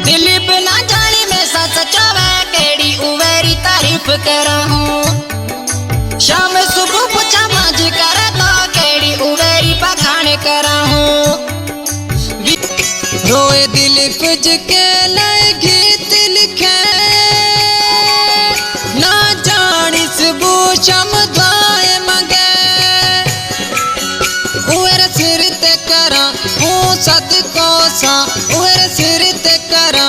दिलीप ना जानी में सच चवे केड़ी उवेरी तारीफ करा हूँ। शाम सुबह पूछा माज करे तो केड़ी उवेरी पखाने करा हूँ। रोए दिलीप जिके नए गीत लिखे ना जानी सुबह शाम दुआएं मंगे उवेर सिर ते करा हूँ सदको सा उवेर सिर ते करा।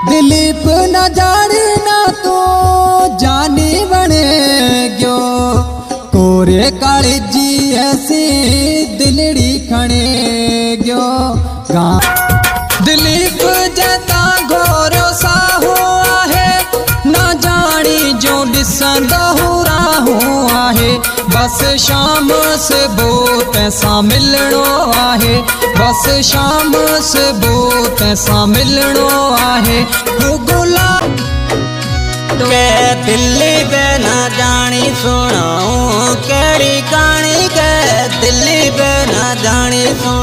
दिलीप न जानी ना तो जानी बने गयो कोरे काली जी ऐसी दिलड़ी खणे गयो दिलीप जता घोरो साहो आहे ना जानी जो दिसंदा राहो आहे बस शाम से बोत ऐसा मिलनो आहे बस शाम से बोत ऐसा मिलनो आहे हो गुलाब के दिल्ली पे ना जानी सुनाऊं केड़ी कहानी के दिल्ली पे ना जानी सुनाऊं।